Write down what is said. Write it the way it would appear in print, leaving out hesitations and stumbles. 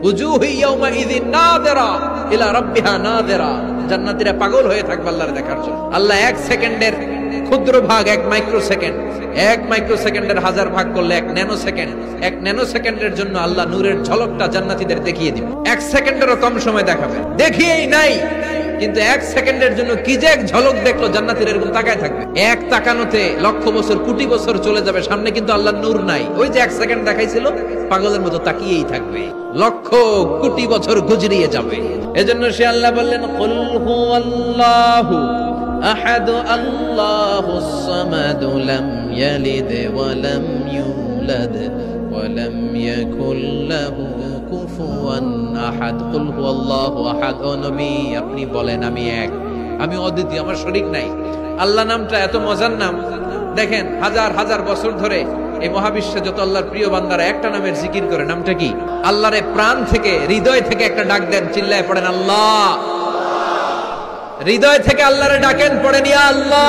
উজুহু ইয়াউমাইযিন নাযিরা ইলা রাব্বিহা নাযিরা। জান্নাতীরা পাগল হয়ে থাকবে আল্লাহর দেখার জন্য। আল্লাহ 1 সেকেন্ডের ক্ষুদ্র ভাগ 1 মাইক্রোসেকেন্ড, 1 মাইক্রোসেকেন্ডের হাজার ভাগ করলে 1 ন্যানোসেকেন্ড, 1 ন্যানোসেকেন্ডের জন্য আল্লাহ নূরের ঝলকটা জান্নাতীদের দেখিয়ে দিবে। 1 সেকেন্ডেরও কম সময় দেখাবে, দেখিয়েই নাই, কিন্তু 1 সেকেন্ডের জন্য কি যে এক ঝলক দেখলো জান্নাতীরা এরকম তাকায় থাকবে। এক তাকানোতে লক্ষ বছর কোটি বছর চলে যাবে, সামনে কিন্তু আল্লাহর নূর নাই। ওই যে 1 সেকেন্ড দেখাইছিল পাগলের মতো তাকিয়েই থাকবে, লক্ষ কোটি বছর গুজরিয়ে যাবে। এজন্য সে আল্লাহ বললেন কুল হুয়াল্লাহু আহাদ আল্লাহুস সামাদ লাম ইয়ালিদ ওয়া লাম ইউলাদ ওয়া লাম ইয়াকুল লাহু কুফুয়ান আহাদ। কুল হুয়াল্লাহু আহাদ। ও নবী আপনি বলেন আমি এক, আমি অদ্বিতীয়, আমার শরীক নাই। আল্লাহ নামটা এত মজার নাম, দেখেন হাজার হাজার বছর ধরে এই মহাবিশ্বে যত আল্লাহর প্রিয় বান্দারা একটা নামের জিকির করে। নামটা কি? আল্লাহরে প্রাণ থেকে হৃদয় থেকে একটা ডাক দেন, চিল্লায় পড়েন আল্লাহ। হৃদয় থেকে আল্লাহরে ডাকেন, পড়েন ইয়া আল্লাহ।